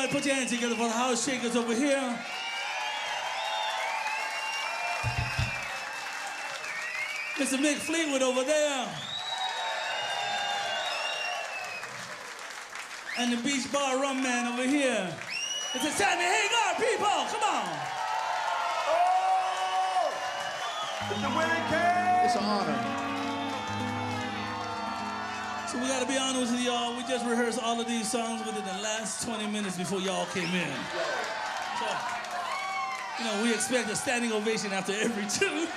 Everybody put your hands together for the house shakers over here. Mr. Mick Fleetwood over there. And the Beach Bar Rum Man over here. It's a Sammy Hagar, people, come on. Oh! It's the winning king! It's an honor. So we gotta be honest with y'all, we just rehearsed all of these songs within the last 20 minutes before y'all came in. So, you know, we expect a standing ovation after every tune.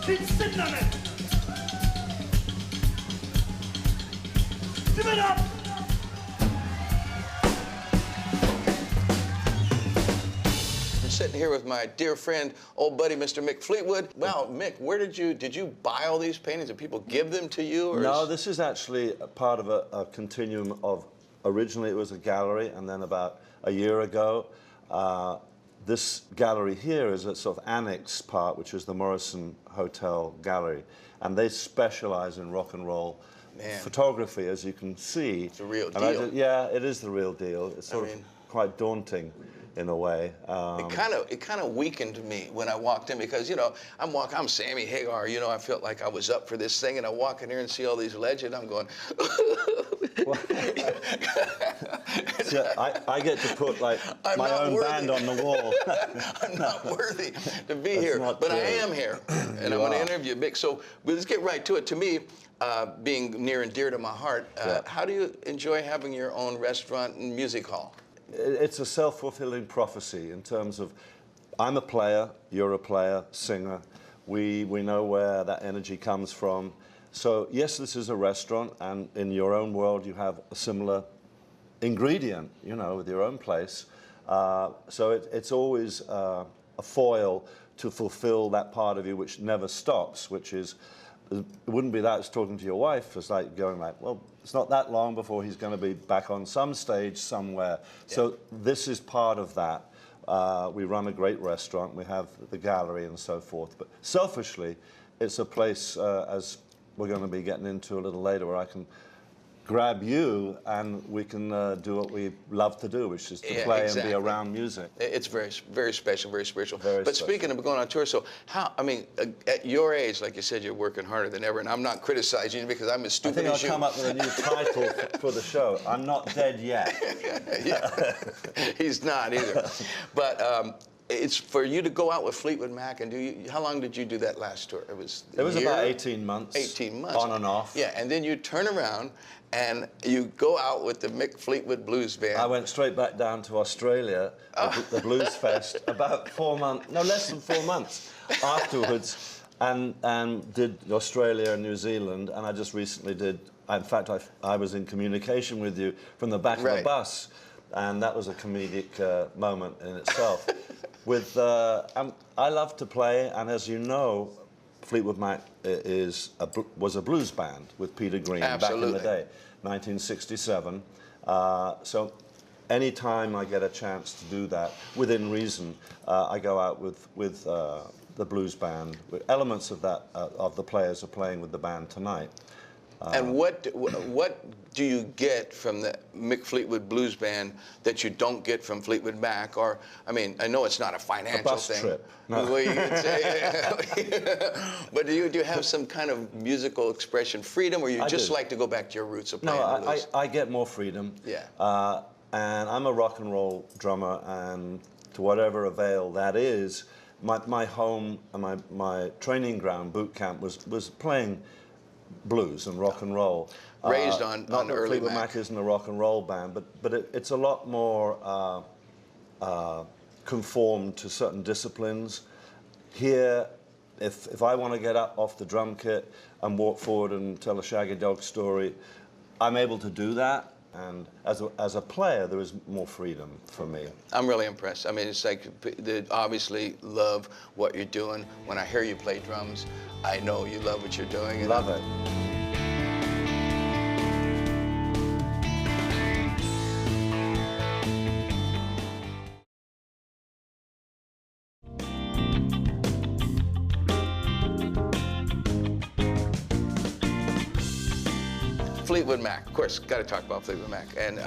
Keep sitting on it. Give it up. I'm sitting here with my dear friend, old buddy, Mr. Mick Fleetwood. Wow, Mick, where did you buy all these paintings? Did people give them to you? Or No, this is actually a part of a continuum of, originally it was a gallery, and then about a year ago, this gallery here is a sort of annex part, which is the Morrison Hotel Gallery. And they specialize in rock and roll photography, as you can see. It's a real And deal. yeah, it is the real deal. It's sort of quite daunting in a way. It kind of weakened me when I walked in because, you know, I'm Sammy Hagar, you know, I felt like I was up for this thing, and I walk in here and see all these legends, I'm going, See, I get to put like my own band on the wall. I'm not worthy to be here, but I am here, and I'm going to interview Mick. So let's get right to it. To me, being near and dear to my heart, how do you enjoy having your own restaurant and music hall? It's a self-fulfilling prophecy in terms of I'm a player, you're a player, singer. We know where that energy comes from. So yes, this is a restaurant, and in your own world you have a similar ingredient, you know, with your own place. So it's always a foil to fulfill that part of you which never stops, which is, it wouldn't be that as talking to your wife. It's like going like, well, it's not that long before he's going to be back on some stage somewhere. Yeah. So this is part of that. We run a great restaurant. We have the gallery and so forth. But selfishly, it's a place, as we're going to be getting into a little later, where I can grab you and we can do what we love to do, which is to play and be around music. It's very, very special, very spiritual. Very but special. Speaking of going on tour, so how, I mean, at your age, like you said, you're working harder than ever, and I'm not criticizing you because I'm as stupid as you. I think I'll come up with a new title for the show. I'm not dead yet. Yeah, he's not either. But it's for you to go out with Fleetwood Mac and how long did you do that last tour? It was about 18 months. 18 months. On and off. Yeah, and then you turn around and you go out with the Mick Fleetwood Blues Band. I went straight back down to Australia, the Blues Fest, about 4 months, no, less than 4 months afterwards, and did Australia and New Zealand, and I just recently did, in fact, I was in communication with you from the back of the bus, and that was a comedic moment in itself. I love to play, and as you know, Fleetwood Mac was a blues band with Peter Green back in the day, 1967. So anytime I get a chance to do that, within reason, I go out with the blues band. Elements of that, of the players are playing with the band tonight. And what do you get from the Mick Fleetwood Blues Band that you don't get from Fleetwood Mac? Or, I mean, I know it's not a financial bus thing. Trip. No. Well, you could say, but do you have some kind of musical expression freedom, or you just like to go back to your roots of playing the blues? I get more freedom. Yeah. And I'm a rock and roll drummer, and to whatever avail that is, my home and my training ground, boot camp, was playing blues and rock and roll. Raised on not that early Fleetwood Mac isn't a rock and roll band, but it's a lot more conformed to certain disciplines. Here, if I want to get up off the drum kit and walk forward and tell a Shaggy Dog story, I'm able to do that. And as a player, there is more freedom for me. I'm really impressed. I mean, it's like they obviously love what you're doing. When I hear you play drums, I know you love what you're doing. Love it. Fleetwood Mac, of course, got to talk about Fleetwood Mac. And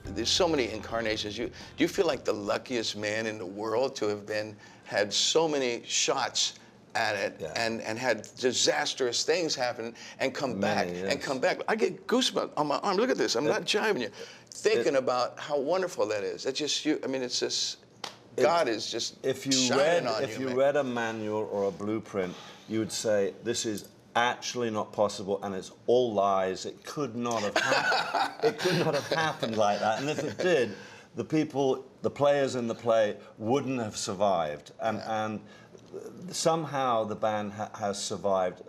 there's so many incarnations. Do you feel like the luckiest man in the world to have had so many shots at it and had disastrous things happen and come back and come back? I get goosebumps on my arm. Look at this. I'm not jiving you. Thinking about how wonderful that is. It's just you. I mean, it's just God is just shining on you. If you read a manual or a blueprint, you would say this is actually not possible, and it's all lies. It could not have happened. It could not have happened like that. And if it did, the players in the play wouldn't have survived. And somehow the band has survived,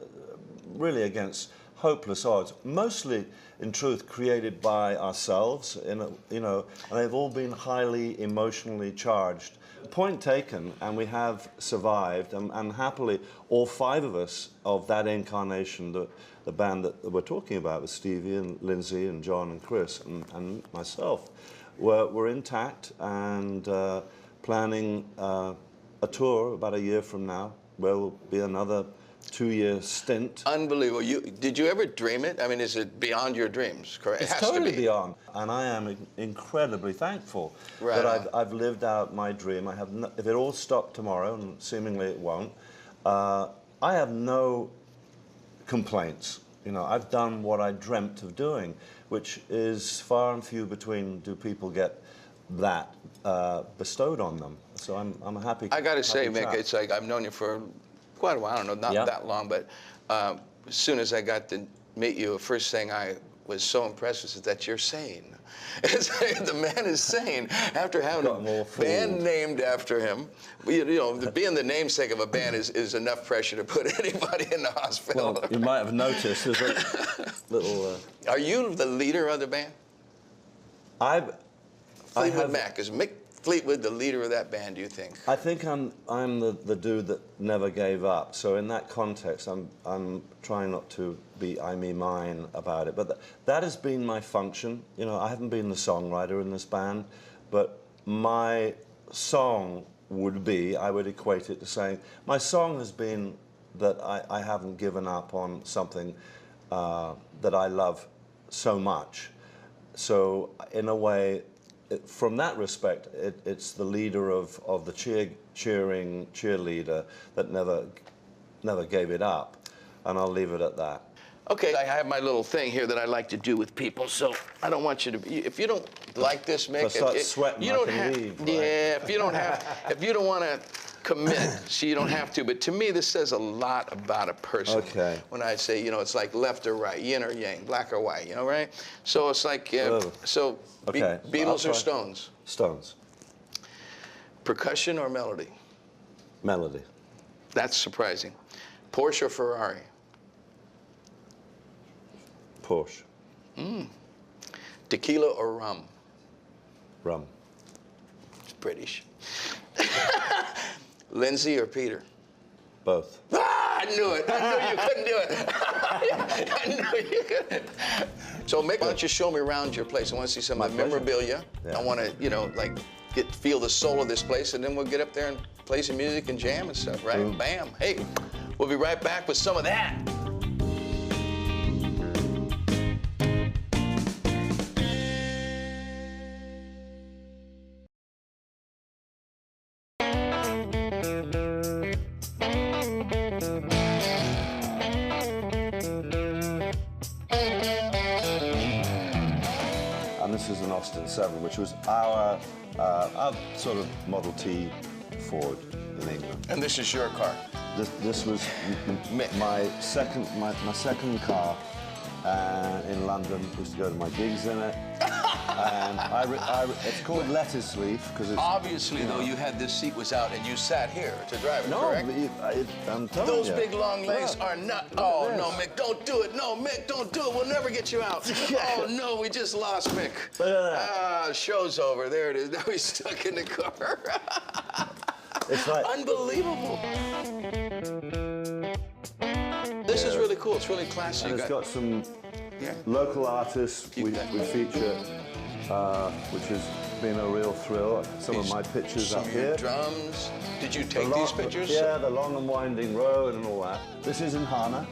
really against hopeless odds. Mostly, in truth, created by ourselves. And they've all been highly emotionally charged. Point taken, and we have survived, and happily, all 5 of us of that incarnation, the band that we're talking about with Stevie and Lindsay and John and Chris and myself, we're intact and planning a tour about a year from now, where will be another 2-year stint. Unbelievable. Did you ever dream it? I mean, is it beyond your dreams, correct? It's totally beyond. And I am incredibly thankful that I've lived out my dream. I have if it all stopped tomorrow, and seemingly it won't, I have no complaints. I've done what I dreamt of doing, which is far and few between do people get that bestowed on them. So I'm a happy I got to say, chap. Mick, it's like I've known you for quite a while. I don't know, not that long, but as soon as I got to meet you, the first thing I was so impressed with is that you're sane. The man is sane after having a band named after him. Being the namesake of a band is enough pressure to put anybody in the hospital. Well, you might have noticed there's a little... Are you the leader of the band? Fleetwood Mac. Is Mick Fleetwood the leader of that band, do you think? I think I'm the dude that never gave up. So in that context, I'm trying not to be me, mine about it. But that has been my function. I haven't been the songwriter in this band, but my song would be, I would equate it to saying, my song has been that I haven't given up on something that I love so much. So in a way, from that respect, it's the leader of the cheering cheerleader that never gave it up, and I'll leave it at that. Okay, I have my little thing here that I like to do with people, so I don't want you to. If you don't like this, Mick, if I start sweating, you don't I can have. leave, right? Yeah, if you don't want to commit, so you don't have to. But to me, this says a lot about a person. Okay. When I say, it's like left or right, yin or yang, black or white, right? So it's like, so okay. Beatles or Stones? Stones. Percussion or melody? Melody. That's surprising. Porsche or Ferrari? Porsche. Tequila or rum? Rum. It's British. Lindsay or Peter? Both. Ah, I knew it. I knew you couldn't do it. I knew you couldn't. So, Mick, why don't you show me around your place? I want to see some of the memorabilia. I want to, feel the soul of this place, and then we'll get up there and play some music and jam and stuff, right? Boom. Bam. Hey, we'll be right back with some of that. This is an Austin 7, which was our sort of Model T Ford in England. And this is your car? This was my second car in London. Used to go to my gigs in it. And it's called lettuce leaf because it's... Obviously, though, you had this seat was out and you sat here to drive it, correct? I'm telling you. Those big long legs are not... Oh, no, Mick, don't do it. No, Mick, don't do it. We'll never get you out. Oh, no, we just lost Mick. Show's over. There it is. Now he's stuck in the car. It's like... Unbelievable. This is really cool. It's really classy. And it's got some local artists we feature, which has been a real thrill. Some of my pictures up here. Drums. Did you take these pictures? Yeah, the long and winding road and all that. This is in Hana.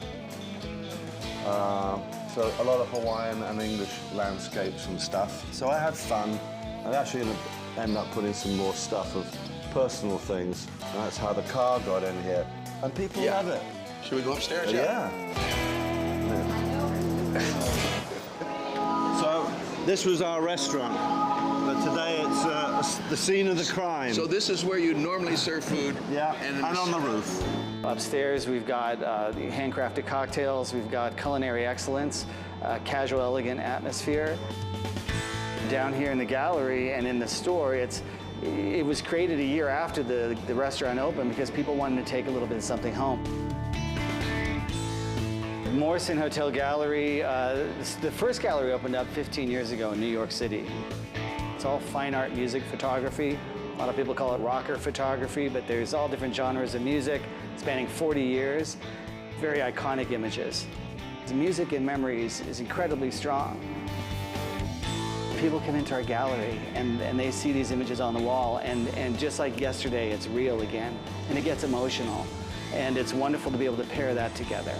So a lot of Hawaiian and English landscapes and stuff. So I had fun. I actually end up putting some more stuff of personal things. And that's how the car got in here. And people love it. Should we go upstairs? Yeah. So this was our restaurant. But today it's the scene of the crime. So this is where you normally serve food? Yeah, and on the roof. Upstairs, we've got handcrafted cocktails, we've got culinary excellence, casual, elegant atmosphere. Down here in the gallery and in the store, it was created a year after the restaurant opened because people wanted to take a little bit of something home. Morrison Hotel Gallery, the first gallery opened up 15 years ago in New York City. It's all fine art music photography. A lot of people call it rocker photography, but there's all different genres of music spanning 40 years. Very iconic images. The music in memories is incredibly strong. People come into our gallery and they see these images on the wall, and just like yesterday, it's real again, and it gets emotional. And it's wonderful to be able to pair that together.